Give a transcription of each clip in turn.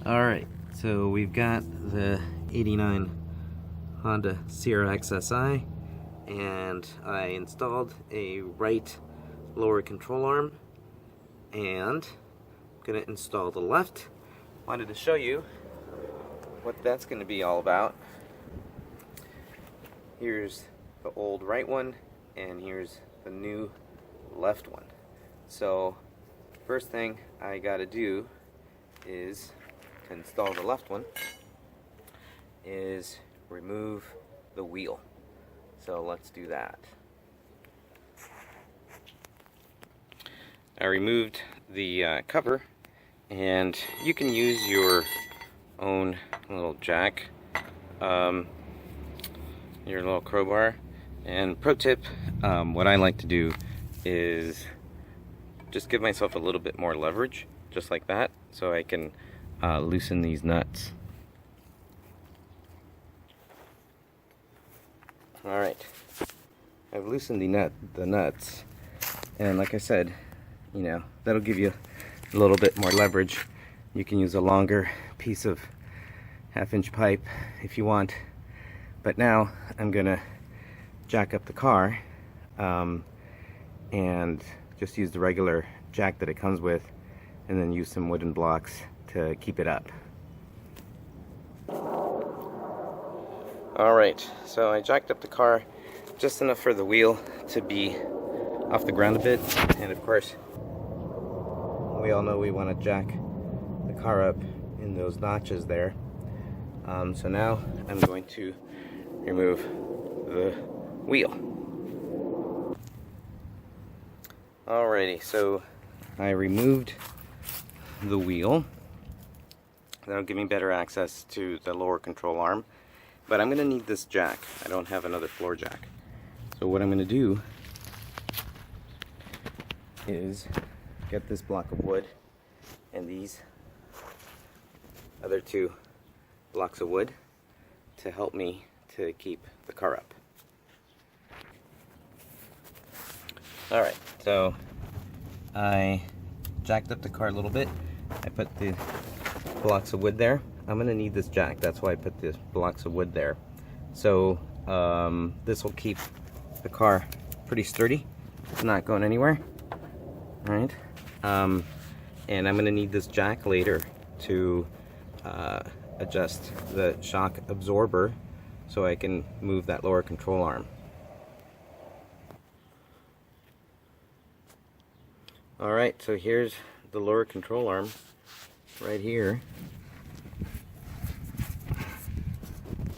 Alright, so we've got the 89 Honda CRX SI, and I installed a right lower control arm, and I'm going to install the left. Wanted to show you what that's going to be all about. Here's the old right one, and here's the new left one. So first thing I got to do is to install the left one is remove the wheel. So let's do that. I removed the cover, and you can use your own little jack, your little crowbar. And pro tip, what I like to do is just give myself a little bit more leverage, just like that, so I can loosen these nuts. Alright, I've loosened the nuts, and like I said, you know, that'll give you a little bit more leverage. You can use a longer piece of 1/2-inch pipe if you want, but now I'm gonna jack up the car and just use the regular jack that it comes with, and then use some wooden blocks to keep it up. Alright, so I jacked up the car just enough for the wheel to be off the ground a bit, and of course we all know we want to jack the car up in those notches there. So now I'm going to remove the wheel. Alrighty, so I removed the wheel. That'll give me better access to the lower control arm, but I'm going to need this jack. I don't have another floor jack. So what I'm going to do is get this block of wood and these other two blocks of wood to help me to keep the car up. Alright, so I jacked up the car a little bit. I put the blocks of wood there. I'm going to need this jack, that's why I put the blocks of wood there. So this will keep the car pretty sturdy. It's not going anywhere. Alright, and I'm going to need this jack later to adjust the shock absorber so I can move that lower control arm. Alright, so here's the lower control arm right here.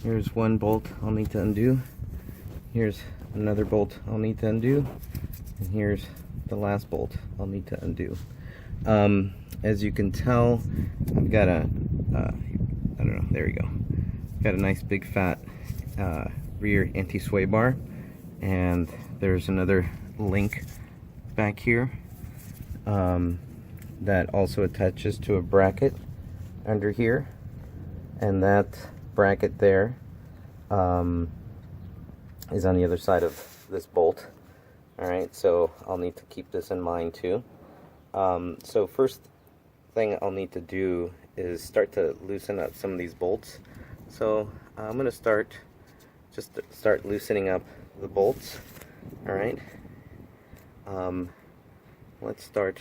Here's one bolt I'll need to undo. Here's another bolt I'll need to undo. And here's the last bolt I'll need to undo. As you can tell, I've got a, I don't know, there you go. Got a nice big fat rear anti-sway bar, and there's another link back here that also attaches to a bracket under here, and that bracket there is on the other side of this bolt. Alright, so I'll need to keep this in mind too. So first thing I'll need to do is start to loosen up some of these bolts. So I'm going to start loosening up the bolts. Alright, let's start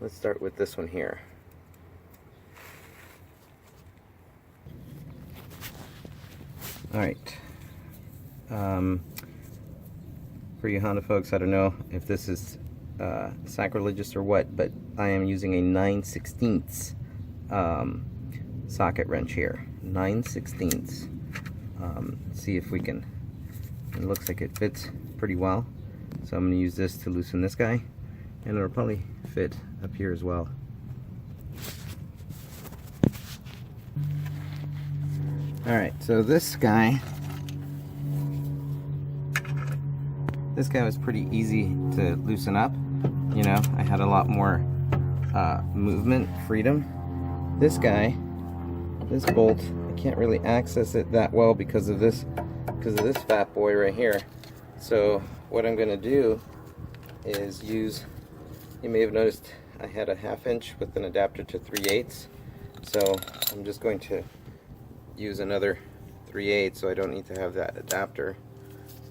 with this one here. Alright, for you Honda folks, I don't know if this is sacrilegious or what, but I am using a 9/16 socket wrench here. 9/16. See if we can, it looks like it fits pretty well, so I'm going to use this to loosen this guy, and it'll probably fit up here as well. Alright, so this guy was pretty easy to loosen up. You know, I had a lot more movement, freedom. This guy, this bolt, I can't really access it that well because of this fat boy right here. So what I'm going to do is use, you may have noticed I had a 1/2 inch with an adapter to 3/8. So I'm just going to use another 3/8 so I don't need to have that adapter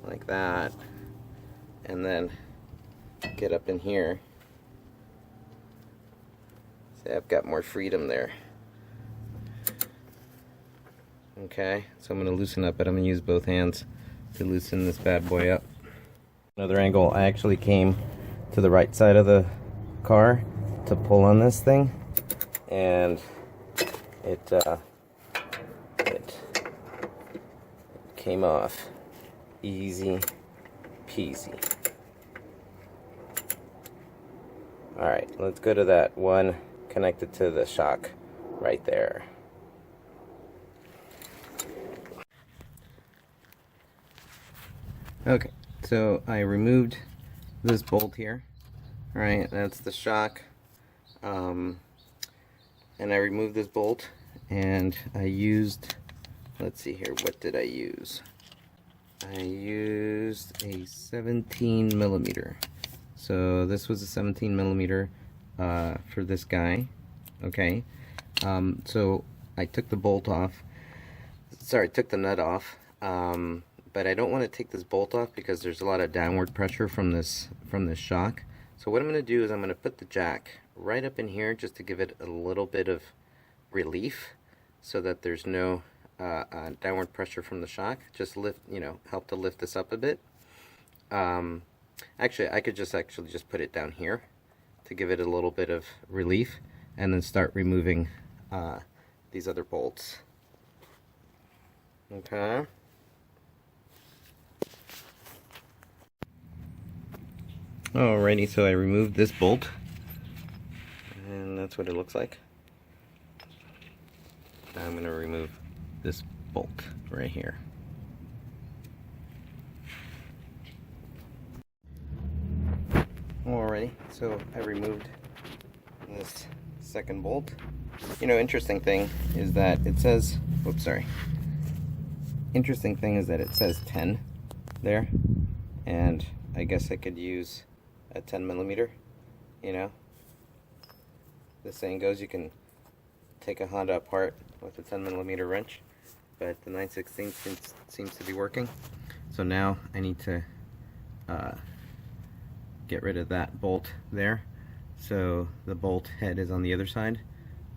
like that, and then get up in here. See, I've got more freedom there. Okay, so I'm going to loosen up, but I'm going to use both hands to loosen this bad boy up. Another angle, I actually came to the right side of the car to pull on this thing, and it came off easy peasy. Alright, let's go to that one connected to the shock right there. Okay, so I removed this bolt here. Alright, that's the shock. And I removed this bolt, and I used, let's see here, what did I use? I used a 17 millimeter. So this was a 17 millimeter for this guy. Okay, so I took the bolt off. Sorry, took the nut off. But I don't want to take this bolt off because there's a lot of downward pressure from this shock. So what I'm going to do is I'm going to put the jack right up in here just to give it a little bit of relief, so that there's no downward pressure from the shock. Just lift, help to lift this up a bit. Actually, I could just put it down here to give it a little bit of relief, and then start removing these other bolts. Okay. Alrighty, so I removed this bolt, and that's what it looks like. Now I'm going to remove this bolt right here. Alrighty, so I removed this second bolt. Interesting thing is that it says, interesting thing is that it says 10 there, and I guess I could use a 10 millimeter. The saying goes, you can take a Honda apart with a 10 millimeter wrench, but the 9/16 seems to be working. So now I need to get rid of that bolt there. So the bolt head is on the other side.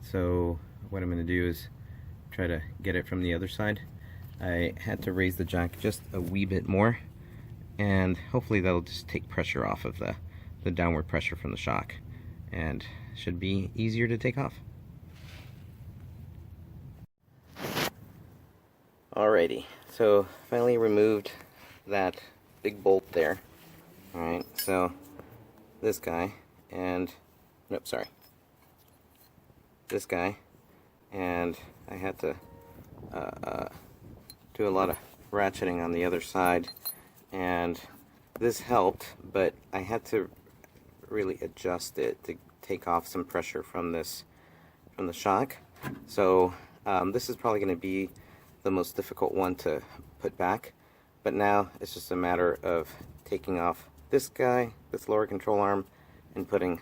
So what I'm going to do is try to get it from the other side. I had to raise the jack just a wee bit more, and hopefully that'll just take pressure off of the downward pressure from the shock, and should be easier to take off. Alrighty, so finally removed that big bolt there. Alright, so this guy, and this guy, and I had to do a lot of ratcheting on the other side, and this helped, but I had to really adjust it to take off some pressure from the shock. So this is probably going to be the most difficult one to put back, but now it's just a matter of taking off this guy, this lower control arm, and putting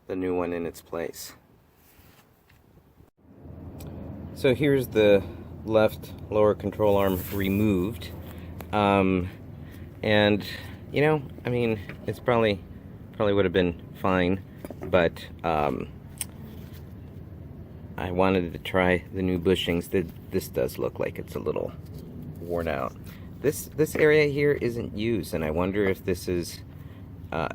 the new one in its place. So here's the left lower control arm removed, and I mean, it's probably would have been fine, but I wanted to try the new bushings. This does look like it's a little worn out. This area here isn't used, and I wonder if this is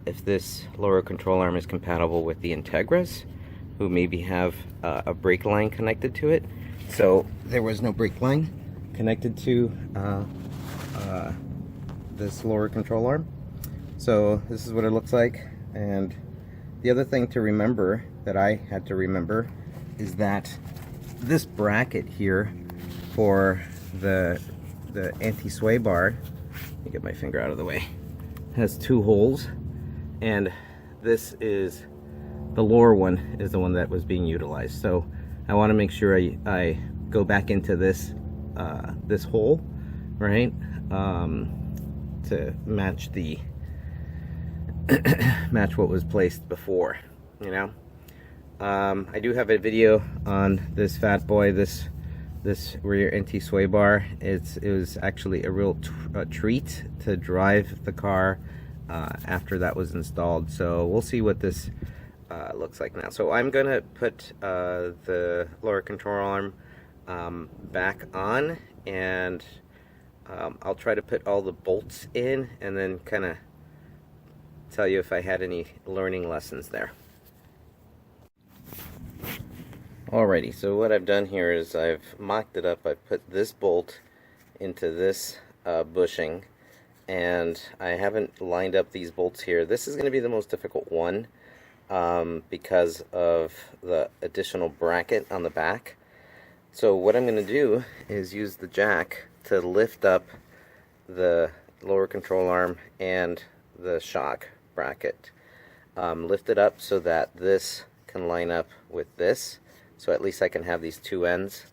if this lower control arm is compatible with the Integras, who maybe have a brake line connected to it. So there was no brake line connected to this lower control arm. So this is what it looks like. And the other thing to remember, that I had to remember, is that this bracket here for the anti-sway bar, let me get my finger out of the way, has 2 holes, and this is the lower one, is the one that was being utilized. So I want to make sure I go back into this this hole, right, to match match what was placed before, I do have a video on this fat boy, this rear anti-sway bar. It was actually a real treat to drive the car after that was installed. So we'll see what this looks like now. So I'm gonna put the lower control arm back on, and I'll try to put all the bolts in and then kind of tell you if I had any learning lessons there. Alrighty, so what I've done here is I've mocked it up. I've put this bolt into this bushing, and I haven't lined up these bolts here. This is going to be the most difficult one because of the additional bracket on the back. So what I'm going to do is use the jack to lift up the lower control arm and the shock bracket. Lift it up so that this can line up with this. So at least I can have these two ends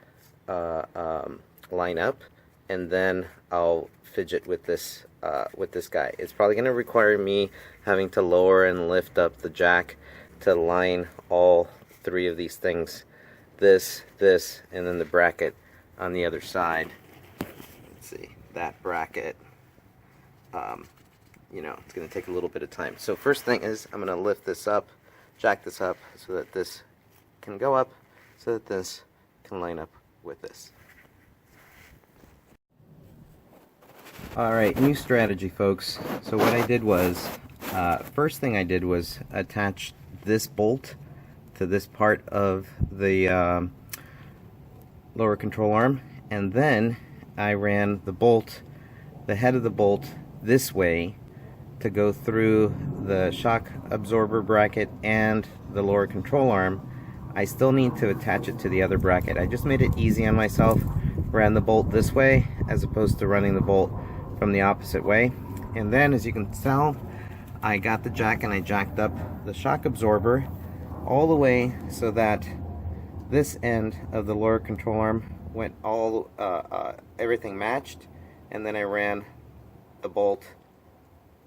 line up, and then I'll fidget with this guy. It's probably going to require me having to lower and lift up the jack to line all three of these things. This, and then the bracket on the other side. Let's see, that bracket. You know, it's going to take a little bit of time. So first thing is I'm going to lift this up, jack this up so that this can go up, so that this can line up with this. Alright, new strategy, folks. So what I did was, first thing I did was attach this bolt to this part of the lower control arm, and then I ran the head of the bolt this way to go through the shock absorber bracket and the lower control arm. I still need to attach it to the other bracket. I just made it easy on myself, ran the bolt this way as opposed to running the bolt from the opposite way. And then, as you can tell, I got the jack and I jacked up the shock absorber all the way so that this end of the lower control arm went all, everything matched, and then I ran the bolt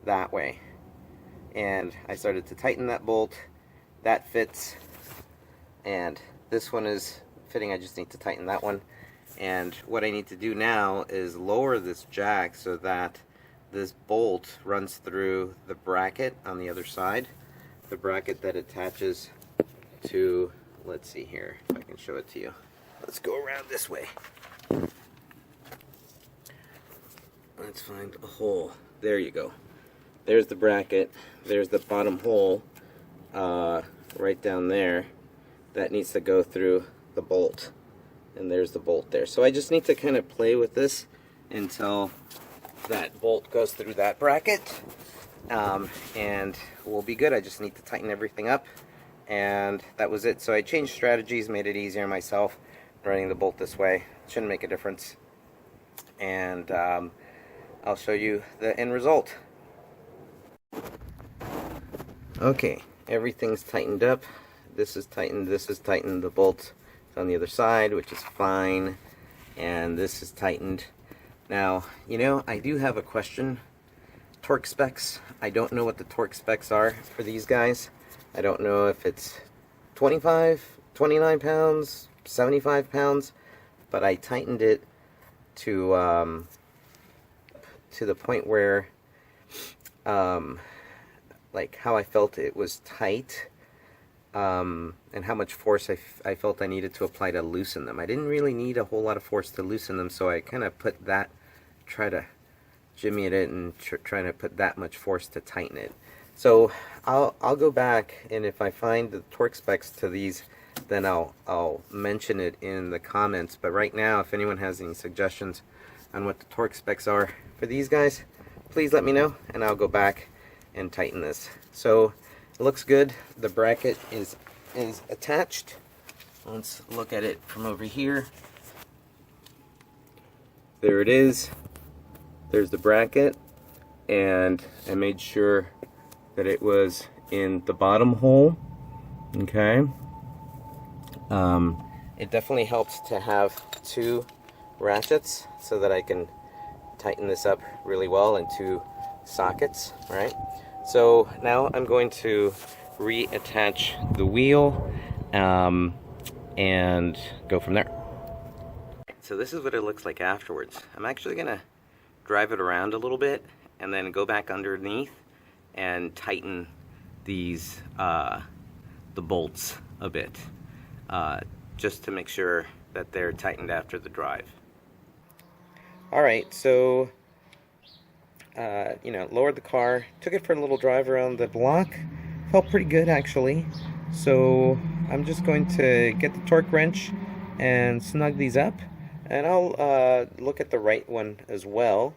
that way. And I started to tighten that bolt. That fits. And this one is fitting. I just need to tighten that one. And what I need to do now is lower this jack so that this bolt runs through the bracket on the other side, the bracket that attaches to, let's see here if I can show it to you. Let's go around this way. Let's find a hole. There you go. There's the bracket. There's the bottom hole right down there. That needs to go through the bolt, and there's the bolt there. So I just need to kind of play with this until that bolt goes through that bracket, and we'll be good. I just need to tighten everything up, and that was it. So I changed strategies, made it easier myself, running the bolt this way. Shouldn't make a difference, and I'll show you the end result. Okay, everything's tightened up. This is tightened, the bolt is on the other side, which is fine, and this is tightened. Now, you know, I do have a question. Torque specs. I don't know what the torque specs are for these guys. I don't know if it's 25, 29 pounds, 75 pounds, but I tightened it to the point where, like how I felt it was tight. And how much force I felt I needed to apply to loosen them. I didn't really need a whole lot of force to loosen them, so I kind of put that, try to jimmy it and try to put that much force to tighten it. So I'll go back, and if I find the torque specs to these, then I'll mention it in the comments. But right now, if anyone has any suggestions on what the torque specs are for these guys, please let me know, and I'll go back and tighten this. So it looks good. The bracket is attached. Let's look at it from over here. There it is. There's the bracket, and I made sure that it was in the bottom hole. Okay. It definitely helps to have two ratchets so that I can tighten this up really well, and two sockets, right? So now I'm going to reattach the wheel, and go from there. So this is what it looks like afterwards. I'm actually gonna drive it around a little bit and then go back underneath and tighten these the bolts a bit, just to make sure that they're tightened after the drive. Alright, so lowered the car, took it for a little drive around the block. Felt pretty good actually. So I'm just going to get the torque wrench and snug these up, and I'll look at the right one as well.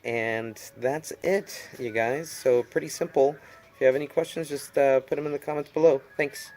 And that's it, you guys. So pretty simple. If you have any questions, just put them in the comments below. Thanks.